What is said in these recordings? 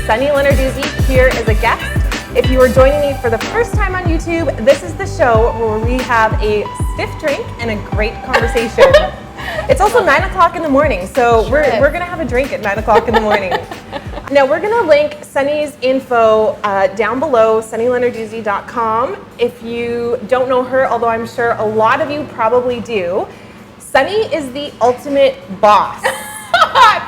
Sunny Lenarduzzi here as a guest. If you are joining me for the first time on YouTube, this is the show where we have a stiff drink and a great conversation. It's also 9 o'clock in the morning, so we're going to have a drink at 9 o'clock in the morning. Now, we're going to link Sunny's info down below, sunnylenarduzzi.com. If you don't know her, although I'm sure a lot of you probably do, Sunny is the ultimate boss.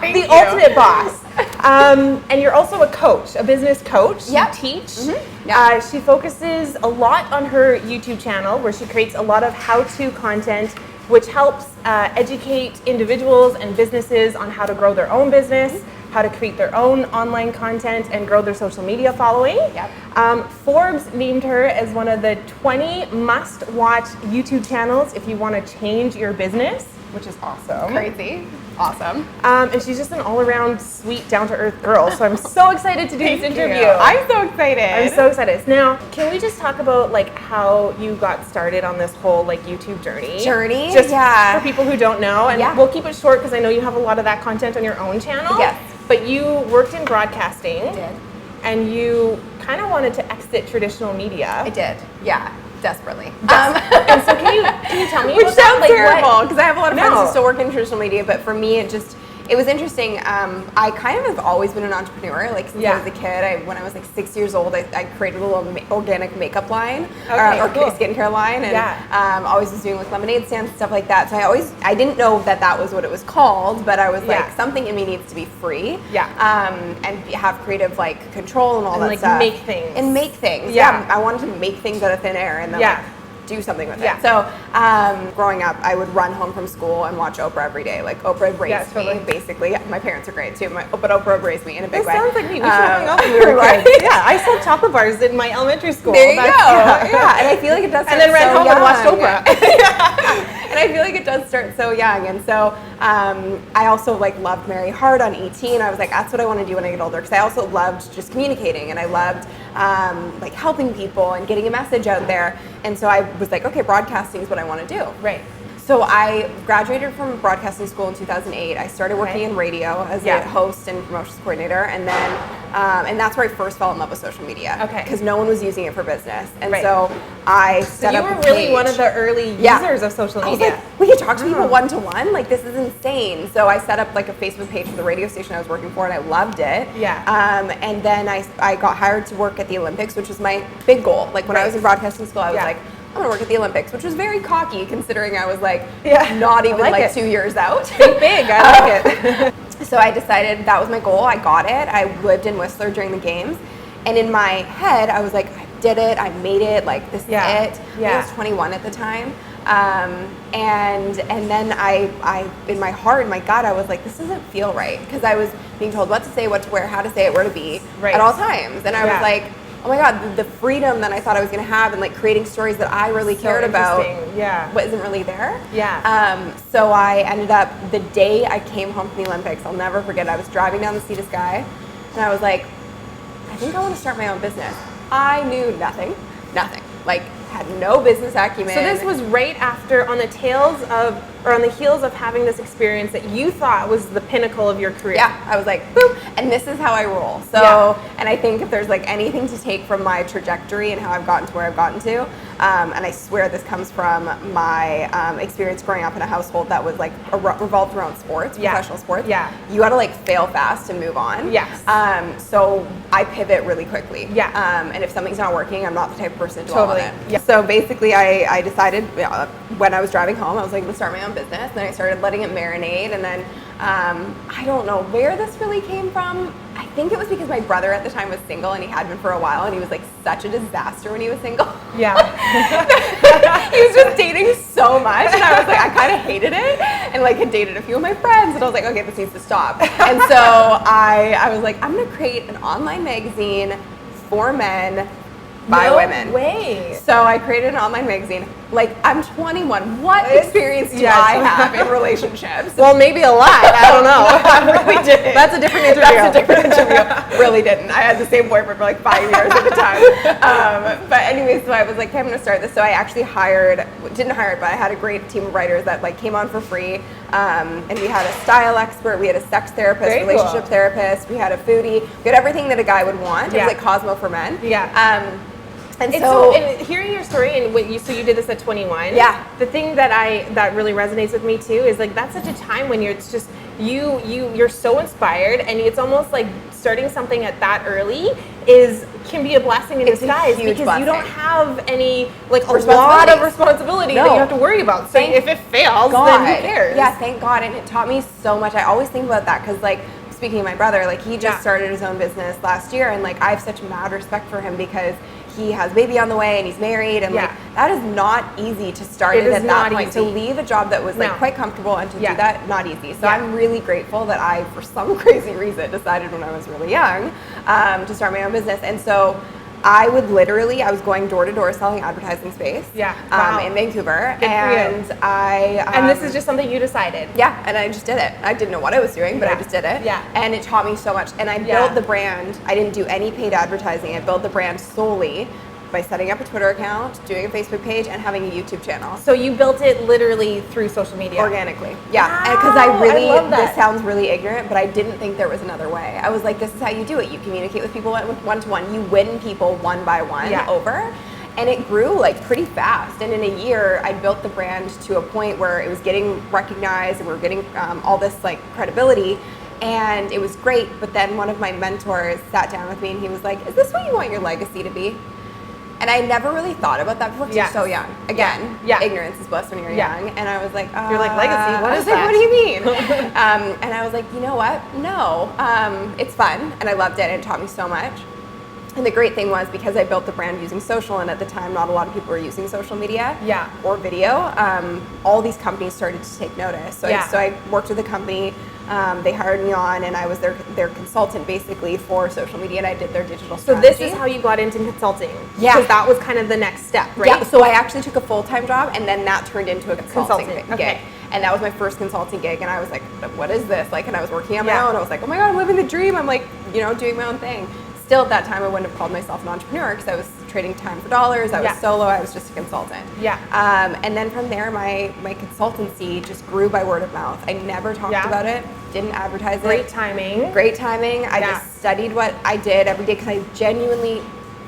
Ultimate boss. And you're also a coach, a business coach. Yep. You teach. Mm-hmm. Yep. She focuses a lot on her YouTube channel where she creates a lot of how-to content which helps educate individuals and businesses on how to grow their own business, how to create their own online content and grow their social media following. Yep. Forbes named her as one of the 20 must-watch YouTube channels if you want to change your business, which is awesome. Crazy. Awesome. And she's just an all-around sweet, down-to-earth girl. So I'm so excited to do this interview. I'm so excited. I'm so excited. Now, can we just talk about like how you got started on this whole like YouTube journey? Just for people who don't know, and we'll keep it short because I know you have a lot of that content on your own channel. Yes. But you worked in broadcasting. I did. And you kind of wanted to exit traditional media. I did. Yeah. Desperately. And so can you tell me Which about sounds that? terrible because I have a lot of friends who still work in traditional media, but for me it was interesting. I kind of have always been an entrepreneur, like since I was a kid. When I was like 6 years old, I created a little organic makeup line or skincare line, and always was doing like lemonade stands and stuff like that. So I didn't know that was what it was called, but I was like, something in me needs to be free, and have creative like control and all that stuff. And make things. I wanted to make things out of thin air and then like do something with it. So growing up, I would run home from school and watch Oprah every day. Like Oprah raised me, basically. My parents are great too, but Oprah raised me in a big way. Sounds like me. We should hang out when we were kids. Yeah, I sold chocolate bars in my elementary school. There you go. Yeah, and I feel like it does start and then ran home and watched Oprah. And I feel like it does start so young. And so I also like loved Mary Hart on ET, and I was like, that's what I want to do when I get older. Because I also loved just communicating, and I loved like helping people and getting a message out there. And so I was like, okay, broadcasting is what I want to do. Right. So I graduated from broadcasting school in 2008. I started working in radio as a host and promotions coordinator, and then and that's where I first fell in love with social media. Okay. Because no one was using it for business, and so I set up a page. You were really one of the early users of social media. I was like, we could talk to people one-to-one. Like, this is insane. So I set up like a Facebook page for the radio station I was working for, and I loved it. Yeah. And then I got hired to work at the Olympics, which was my big goal. Like when I was in broadcasting school, I was like, I'm gonna work at the Olympics, which was very cocky considering I was like not even like 2 years out. Think big, I like it. So I decided that was my goal. I got it. I lived in Whistler during the games, and in my head I was like, I did it. I made it. Like this is it. I was 21 at the time, and then I in my heart, in my gut, I was like, this doesn't feel right, because I was being told what to say, what to wear, how to say it, where to be at all times, and I was like, oh my God, the freedom that I thought I was going to have and like creating stories that I really cared about wasn't really there. So I ended up, the day I came home from the Olympics, I'll never forget, I was driving down the Sea to Sky, and I was like, I think I want to start my own business. I knew nothing, like had no business acumen. So this was right after, on the heels of having this experience that you thought was the pinnacle of your career. Yeah, I was like, boop, and this is how I roll. So, and I think if there's like anything to take from my trajectory and how I've gotten to where I've gotten to, and I swear this comes from my experience growing up in a household that was like revolved around sports, professional sports. You gotta like fail fast and move on. So I pivot really quickly. And if something's not working, I'm not the type of person to dwell on it. So basically I decided when I was driving home, I was like, let's start my own business. And I started letting it marinate, and then I don't know where this really came from. I think it was because my brother at the time was single, and he had been for a while, and he was like such a disaster when he was single. He was just dating so much, and I was like, I kind of hated it, and like had dated a few of my friends, and I was like, okay, this needs to stop. And so I was like, I'm gonna create an online magazine for men by women. No way. So I created an online magazine, Like, I'm 21. What experience do I have in relationships? Well, maybe a lot. I don't know. I really didn't. That's a different interview. That's a different interview. Really didn't. I had the same boyfriend for like 5 years at the time. But anyways, so I was like, okay, I'm going to start this. So I actually didn't hire it, but I had a great team of writers that like came on for free. And we had a style expert, we had a sex therapist, relationship therapist, we had a foodie, we had everything that a guy would want. It was like Cosmo for men. Yeah. And hearing your story and so you did this at 21. Yeah. The thing that really resonates with me too is like that's such a time when it's just you're so inspired, and it's almost like starting something at that early can be a blessing in disguise because you don't have any like a lot of responsibility that you have to worry about. So if it fails, then who cares? Yeah, thank God, and it taught me so much. I always think about that because like speaking of my brother, like he just started his own business last year, and like I have such mad respect for him because he has a baby on the way and he's married, and like that is not easy to start it at that point. To leave a job that was like quite comfortable and to do that, not easy. So I'm really grateful that I, for some crazy reason, decided when I was really young to start my own business. And so I was going door to door selling advertising space in Vancouver. And this is just something you decided. Yeah, and I just did it. I didn't know what I was doing, but I just did it. Yeah. And it taught me so much. And I built the brand. I didn't do any paid advertising. I built the brand solely by setting up a Twitter account, doing a Facebook page, and having a YouTube channel. So you built it literally through social media? Organically, yeah. Because this sounds really ignorant, but I didn't think there was another way. I was like, this is how you do it. You communicate with people one-to-one. You win people one by one over. And it grew like pretty fast. And in a year, I built the brand to a point where it was getting recognized and we were getting all this like credibility. And it was great. But then one of my mentors sat down with me and he was like, is this what you want your legacy to be? And I never really thought about that before because you're so young. Again, ignorance is bliss when you're young. And I was like, you're like, legacy, what is that? Like, what do you mean? And I was like, you know what? No, it's fun. And I loved it. And it taught me so much. And the great thing was because I built the brand using social, and at the time not a lot of people were using social media or video, all these companies started to take notice. So I worked with a company, they hired me on, and I was their consultant basically for social media, and I did their digital strategy. So this is how you got into consulting? Yeah. Because that was kind of the next step, right? Yeah, so I actually took a full-time job, and then that turned into a consulting gig. Okay. And that was my first consulting gig, and I was like, what is this? Like, and I was working on my own. I was like, oh my God, I'm living the dream. I'm like, doing my own thing. Still at that time, I wouldn't have called myself an entrepreneur because I was trading time for dollars. I was solo. I was just a consultant. Yeah. And then from there, my consultancy just grew by word of mouth. I never talked about it. Didn't advertise it. Great timing. Great timing. I just studied what I did every day because I genuinely,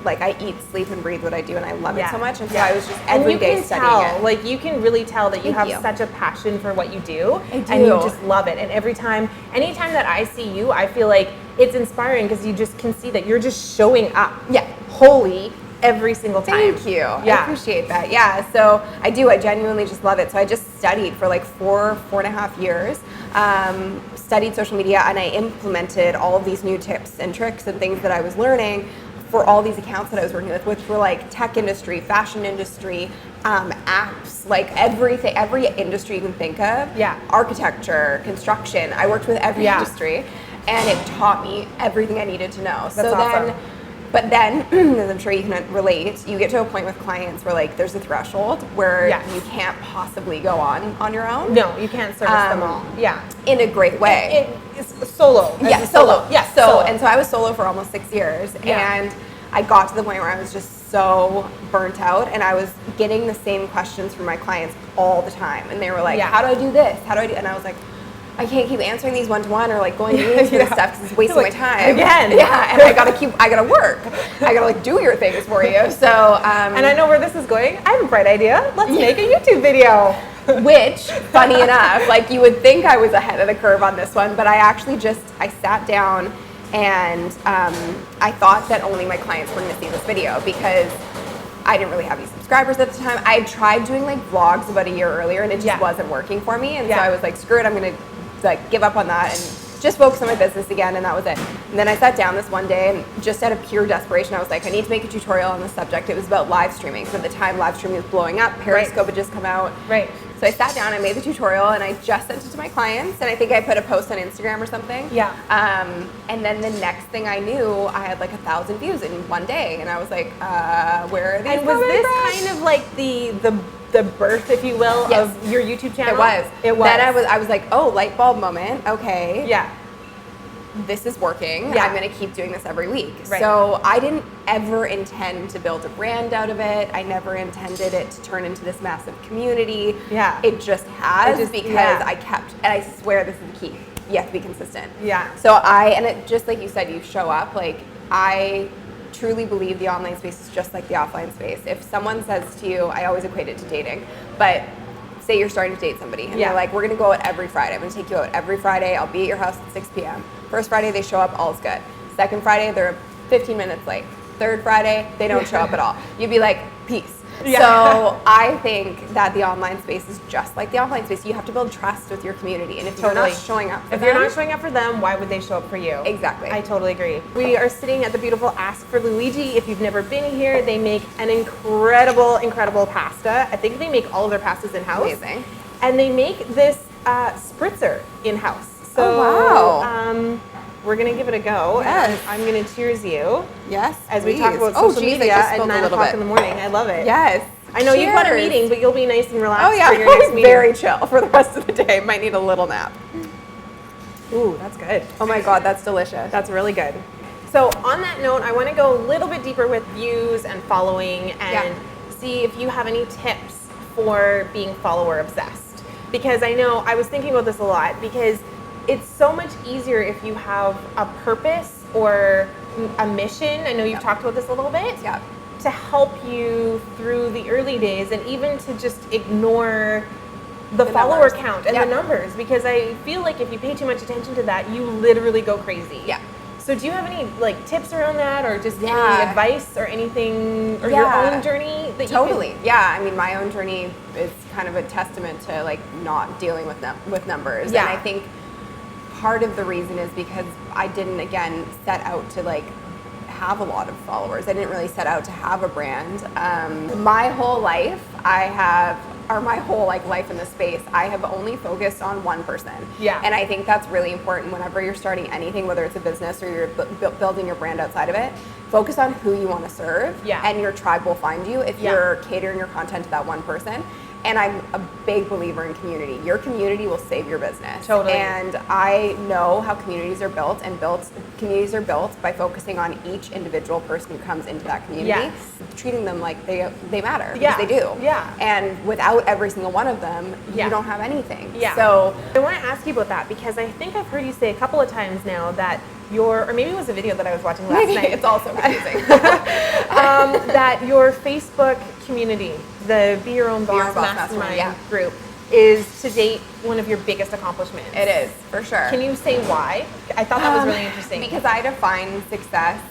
like, I eat, sleep, and breathe what I do, and I love it so much. And so I was just every day studying it. Like, you can really tell that you have such a passion for what you do. I do. And you just love it. And anytime that I see you, I feel like it's inspiring because you just can see that you're just showing up. Yeah. Wholly every single time. Thank you. Yeah. I appreciate that. Yeah. So I do. I genuinely just love it. So I just studied for like 4.5 years. Studied social media, and I implemented all of these new tips and tricks and things that I was learning for all these accounts that I was working with, which were like tech industry, fashion industry, apps, like everything, every industry you can think of. Yeah. Architecture, construction. I worked with every industry, and it taught me everything I needed to know. That's awesome. But then, as I'm sure you can relate, you get to a point with clients where like there's a threshold where you can't possibly go on your own. No, you can't service them all. Yeah. In a great way. It's solo. Yeah, solo. Yeah, solo. And so I was solo for almost 6 years, and I got to the point where I was just so burnt out, and I was getting the same questions from my clients all the time, and they were like, how do I do this? How do I do? And I was like, I can't keep answering these one-to-one or like going to meetings for this stuff because it's wasting my time. Again. Yeah, and I gotta work. I gotta like do your things for you. So, and I know where this is going. I have a bright idea. Let's make a YouTube video. Which, funny enough, like you would think I was ahead of the curve on this one, but I sat down and I thought that only my clients were gonna see this video because I didn't really have any subscribers at the time. I had tried doing like vlogs about a year earlier, and it just wasn't working for me. And so I was like, screw it, I'm gonna like give up on that and just focus on my business again, and that was it. And then I sat down this one day, and just out of pure desperation, I was like, I need to make a tutorial on this subject. It was about live streaming. So at the time, live streaming was blowing up. Periscope had just come out. Right. So I sat down, I made the tutorial, and I just sent it to my clients, and I think I put a post on Instagram or something. Yeah. And then the next thing I knew, I had like 1,000 views in one day, and I was like, where are these? And was this from? kind of like the birth, if you will, Yes. of your YouTube channel? It was. It was. Then I was like, oh, light bulb moment. Okay. Yeah. This is working. Yeah. I'm going to keep doing this every week. Right. So I didn't ever intend to build a brand out of it. I never intended it to turn into this massive community. Yeah. It just has because yeah. I kept, and I swear this is the key. You have to be consistent. Yeah. So and it, just like you said, you show up. Like, I truly believe the online space is just like the offline space. If someone says to you, I always equate it to dating, but say you're starting to date somebody and they're like, we're gonna go out every Friday. I'm gonna take you out every Friday. I'll be at your house at 6 p.m. First Friday they show up, all's good. Second Friday they're 15 minutes late. Third Friday they don't show up at all. You'd be like, peace. Yeah. So I think that the online space is just like the offline space. You have to build trust with your community, and if you're not showing up for them, you're not showing up for them, why would they show up for you? Exactly. I totally agree. We are sitting at the beautiful Ask for Luigi. If you've never been here, they make an incredible pasta. I think they make all of their pastas in-house. Amazing. And they make this spritzer in-house. So, wow. We're gonna give it a go. Yes. And I'm gonna cheers you. Yes. As please. we talk about social media at 9 o'clock in the morning. I love it. Yes. I know you've got a meeting, but you'll be nice and relaxed for your next meeting. Very chill for the rest of the day. Might need a little nap. Ooh, that's good. Oh my God, that's delicious. That's really good. So on that note, I want to go a little bit deeper with views and following and see if you have any tips for being follower obsessed. Because I know I was thinking about this a lot because it's so much easier if you have a purpose or a mission. I know you've talked about this a little bit. Yeah. To help you through the early days and even to just ignore the follower count and the numbers, because I feel like if you pay too much attention to that, you literally go crazy. Yeah. So do you have any like tips around that, or just any advice or anything, or your own journey that you Yeah, I mean, my own journey is kind of a testament to like not dealing with numbers. Yeah. And I think part of the reason is because I didn't, again, set out to like have a lot of followers. I didn't really set out to have a brand. My whole life, my whole like life in the space, I have only focused on one person. Yeah. And I think that's really important whenever you're starting anything, whether it's a business or you're building your brand outside of it. Focus on who you want to serve, and your tribe will find you if you're catering your content to that one person. And I'm a big believer in community. Your community will save your business. Totally. And I know how communities are built, and communities are built by focusing on each individual person who comes into that community, treating them like they matter, because they do. Yeah. And without every single one of them, you don't have anything. Yeah. So I want to ask you about that, because I think I've heard you say a couple of times now that or maybe it was a video that I was watching last night. It's also confusing. That your Facebook community, the Be Your Own Boss Mastermind group, is to date one of your biggest accomplishments. It is, for sure. Can you say why? I thought that was really interesting. Because I define success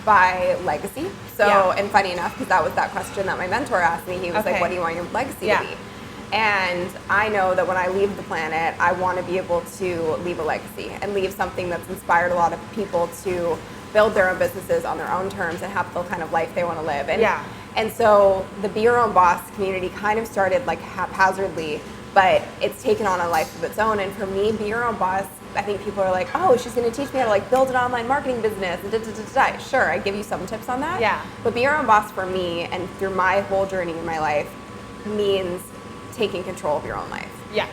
by legacy. So, and funny enough, because that was that question that my mentor asked me. He was like, what do you want your legacy to be? And I know that when I leave the planet, I want to be able to leave a legacy and leave something that's inspired a lot of people to build their own businesses on their own terms and have the kind of life they want to live. And so the Be Your Own Boss community kind of started like haphazardly, but it's taken on a life of its own. And for me, Be Your Own Boss, I think people are like, oh, she's going to teach me how to like build an online marketing business. And Sure, I give you some tips on that. Yeah. But Be Your Own Boss for me, and through my whole journey in my life, means taking control of your own life.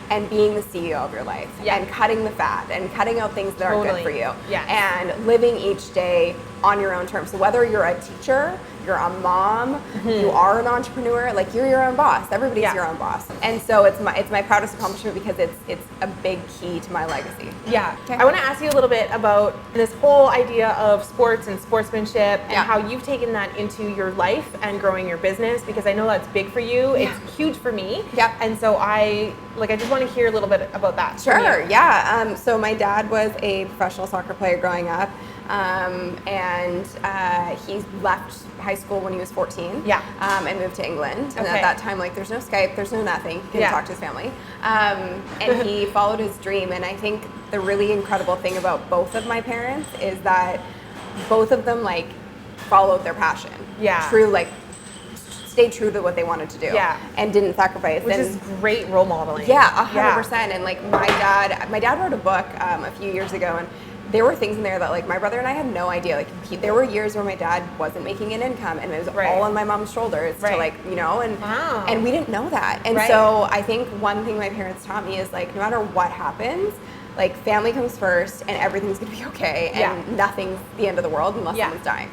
And being the CEO of your life. And cutting the fat and cutting out things that aren't good for you. And living each day on your own terms. So whether you're a teacher, you're a mom, you are an entrepreneur, like you're your own boss. Everybody's your own boss. And so it's my proudest accomplishment because it's a big key to my legacy. I want to ask you a little bit about this whole idea of sports and sportsmanship and how you've taken that into your life and growing your business, because I know that's big for you. It's huge for me. And so I just want to hear a little bit about that. Sure, so my dad was a professional soccer player growing up. And he left high school when he was 14 and moved to England. And at that time, like, there's no Skype, there's no nothing. He couldn't talk to his family. And he followed his dream. And I think the really incredible thing about both of my parents is that both of them, like, followed their passion. True, like, stayed true to what they wanted to do. Yeah. And didn't sacrifice. Which is great role modeling. Yeah, 100%. And like my dad wrote a book a few years ago, and there were things in there that like my brother and I had no idea. Like there were years where my dad wasn't making an income, and it was all on my mom's shoulders to like, you know, and we didn't know that. And so I think one thing my parents taught me is like, no matter what happens, like family comes first, and everything's gonna be okay, and nothing's the end of the world unless someone's dying.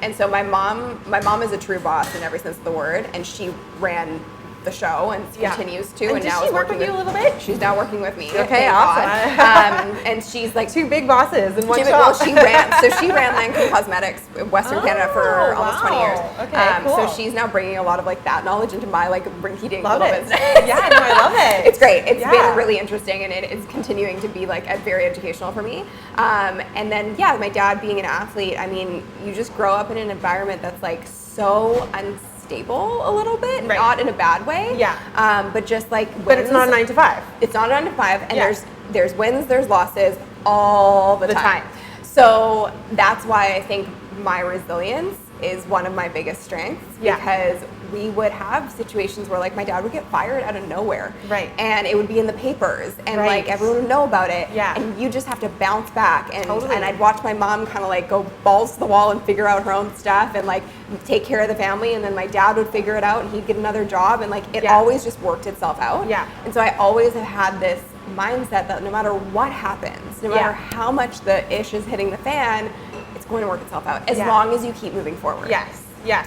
And so my mom is a true boss in every sense of the word, and she ran the show and continues to. And now does she work with you a little bit? She's now working with me. Okay, awesome. And she's like two big bosses in one shop. Well, she ran Lancome Cosmetics in Western Canada for almost 20 years. Okay, cool. So she's now bringing a lot of like that knowledge into my like rinky-dink little business. Yeah, no, I love it. It's great. It's been really interesting, and it is continuing to be like very educational for me. And then my dad being an athlete, I mean, you just grow up in an environment that's like so unstable a little bit, not in a bad way. But just like wins. But it's not a 9 to 5. It's not a 9 to 5, and there's wins, there's losses all the time. So that's why I think my resilience is one of my biggest strengths, because we would have situations where like my dad would get fired out of nowhere, and it would be in the papers, and like everyone would know about it, and you just have to bounce back, and and I'd watch my mom kind of like go balls to the wall and figure out her own stuff and like take care of the family, and then my dad would figure it out and he'd get another job, and like it always just worked itself out. And so I always have had this mindset that no matter what happens, no matter how much the ish is hitting the fan, it's going to work itself out as long as you keep moving forward.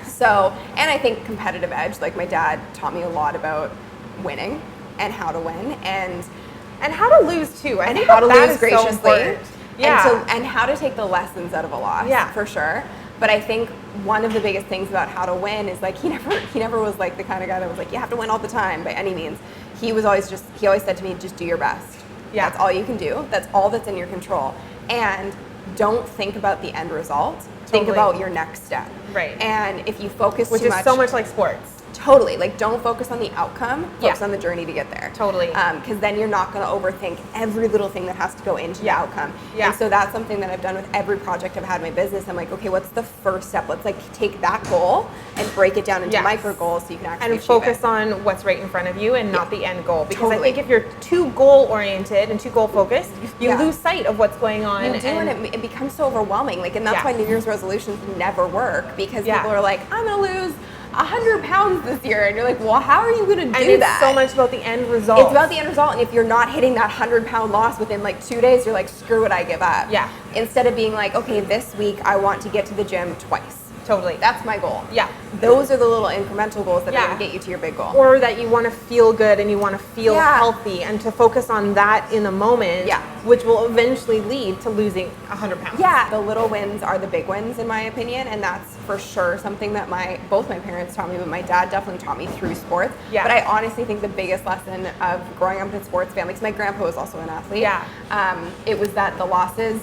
So, and I think competitive edge, like my dad taught me a lot about winning and how to win and how to lose too. I think how to lose is graciously. So And how to take the lessons out of a loss, for sure. But I think one of the biggest things about how to win is like he never was like the kind of guy that was like, you have to win all the time by any means. He always said to me, just do your best. That's all you can do. That's all that's in your control. And don't think about the end result. Think about your next step. And if you focus too much, which is so much like sports. Totally. Like, don't focus on the outcome. Focus on the journey to get there. Totally. Because then you're not going to overthink every little thing that has to go into the outcome. And so that's something that I've done with every project I've had in my business. I'm like, okay, what's the first step? Let's like take that goal and break it down into micro goals so you can actually achieve focus it. on what's right in front of you and not the end goal. Because I think if you're too goal oriented and too goal focused, you lose sight of what's going on. You do, and it becomes so overwhelming. Like, and that's why New Year's resolutions never work, because people are like, I'm going to lose 100 pounds this year, and you're like, well, how are you going to do that? And it's so much about the end result. It's about the end result, and if you're not hitting that 100-pound loss within like 2 days, you're like, screw it, I give up. Instead of being like, okay, this week I want to get to the gym twice. Totally. That's my goal. Those are the little incremental goals that are going to get you to your big goal. Or that you want to feel good and you want to feel healthy, and to focus on that in the moment, which will eventually lead to losing 100 pounds. The little wins are the big wins, in my opinion, and that's for sure something that both my parents taught me, but my dad definitely taught me through sports. But I honestly think the biggest lesson of growing up in a sports family, because my grandpa was also an athlete, it was that the losses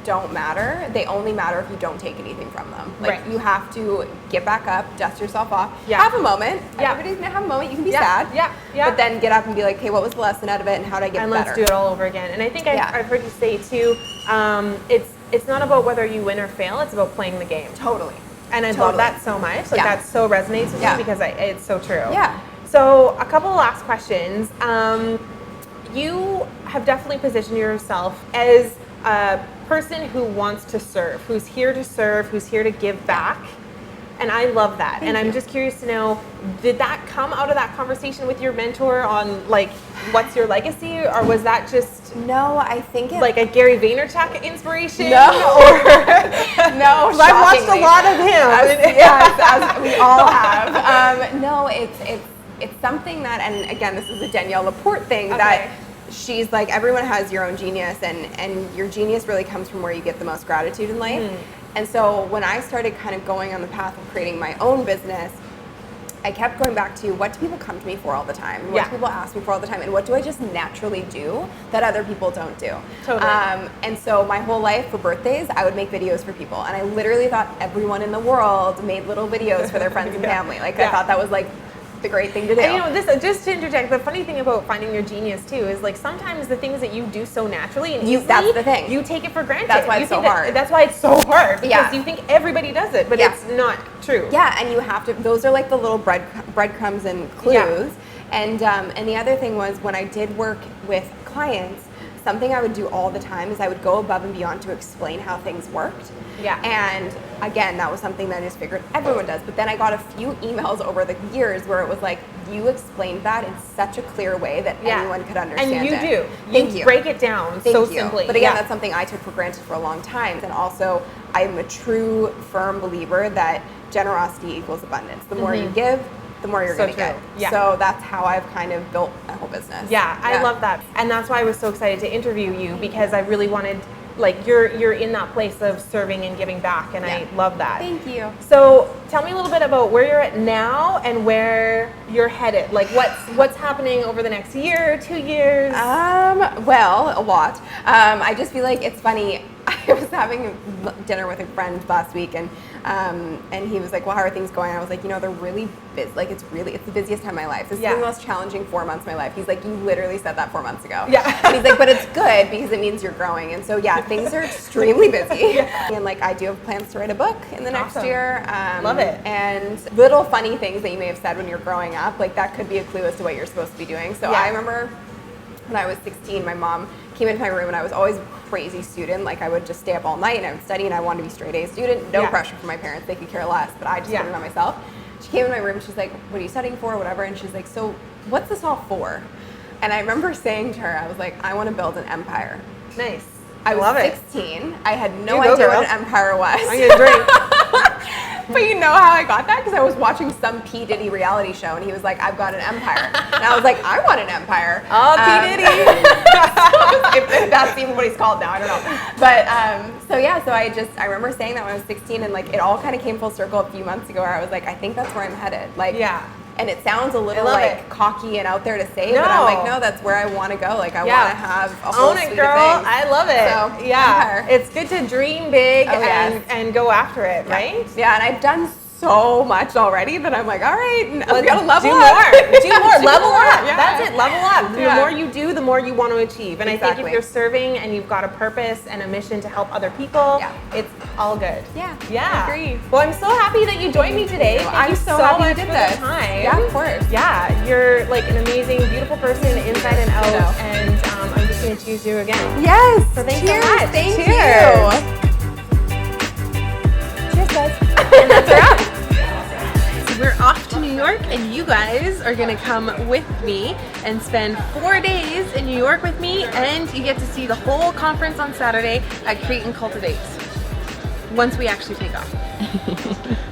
don't matter. They only matter if you don't take anything from them. Like, you have to get back up, dust yourself off, have a moment. Everybody's gonna have a moment. You can be sad, but then get up and be like, okay, what was the lesson out of it, and how did I get better? And let's do it all over again. And I think I've heard you say too, it's not about whether you win or fail, it's about playing the game. Totally. And I love that so much. Like, that so resonates with me, because it's so true. So a couple of last questions. You have definitely positioned yourself as a person who wants to serve, who's here to serve, who's here to give back. And I love that. And I'm just curious to know, did that come out of that conversation with your mentor on like, what's your legacy? Or was that just... No, I think it's... like a Gary Vaynerchuk inspiration? No. No, I've watched a lot of him. As we all have. No, it's something that, and again, this is a Danielle Laporte thing, that she's like, everyone has your own genius, and your genius really comes from where you get the most gratitude in life. And so when I started kind of going on the path of creating my own business, I kept going back to, what do people come to me for all the time? What do people ask me for all the time? And what do I just naturally do that other people don't do? Totally. And so my whole life, for birthdays, I would make videos for people. And I literally thought everyone in the world made little videos for their friends and family. Like, I thought that was like the great thing to do. And this, just to interject, the funny thing about finding your genius too is like, sometimes the things that you do so naturally and easily, that's the thing. You take it for granted. That's why it's so hard. That's why it's so hard, because you think everybody does it, but it's not True. Yeah, and you have to, those are like the little breadcrumbs and clues. Yeah. And the other thing was when I did work with clients, something I would do all the time is I would go above and beyond to explain how things worked. Yeah. And again, that was something that I just figured everyone does. But then I got a few emails over the years where it was like, you explained that in such a clear way that anyone could understand it. And you do. Thank you. Break it down so simply. But again, that's something I took for granted for a long time. And also, I'm a true, firm believer that generosity equals abundance. The more you give, the more you're going to get. Yeah. So that's how I've kind of built my whole business. Yeah, I love that. And that's why I was so excited to interview you, because I really wanted, like, you're in that place of serving and giving back, and I love that. Thank you. So tell me a little bit about where you're at now and where you're headed. Like, what's happening over the next year, 2 years? Well, a lot. I just feel like it's funny. I was having dinner with a friend last week, and he was like, well, how are things going? I was like, you know, they're really busy. Like, it's the busiest time of my life. This is the most challenging 4 months of my life. He's like, you literally said that 4 months ago. Yeah. And he's like, but it's good because it means you're growing. And so, yeah, things are extremely busy. And like, I do have plans to write a book in the next year. Love it. And little funny things that you may have said when you're growing up, like that could be a clue as to what you're supposed to be doing. So I remember when I was 16, my mom came into my room, and I was always a crazy student. Like, I would just stay up all night and I would study, and I wanted to be straight A student. No pressure from my parents. They could care less, but I just put it on myself. She came in my room, she's like, what are you studying for, whatever? And she's like, so what's this all for? And I remember saying to her, I was like, I want to build an empire. Nice. I was 16. I had no idea what an empire was. I'm going to drink. But you know how I got that? Because I was watching some P. Diddy reality show, and he was like, I've got an empire. And I was like, I want an empire. Oh, P. Diddy. if that's even what he's called now, I don't know. But, so I remember saying that when I was 16, and like, it all kind of came full circle a few months ago, where I was like, I think that's where I'm headed. Like, and it sounds a little like cocky and out there to say, but I'm like, no, that's where I want to go. Like, I want to have a whole Own it, suite girl. of things. I love it. So, yeah. It's good to dream big and go after it, right? Yeah, and I've done so much already that I'm like, all right, I'm gonna level do up. More. Do more. Level up. Yeah. That's it. Level up. The more you do, the more you want to achieve. And I think if you're serving and you've got a purpose and a mission to help other people, it's all good. Yeah. Yeah. I agree. Well, I'm so happy that you joined me today. Thank you so happy much you did for this. the time. Yeah, of course. Yeah. You're like an amazing, beautiful person inside and out. And I'm just going to choose you again. Yes. So thanks Cheers. so much. Thank you. Cheers, guys. And that's a wrap. We're off to New York, and you guys are gonna come with me and spend 4 days in New York with me, and you get to see the whole conference on Saturday at Create and Cultivate once we actually take off.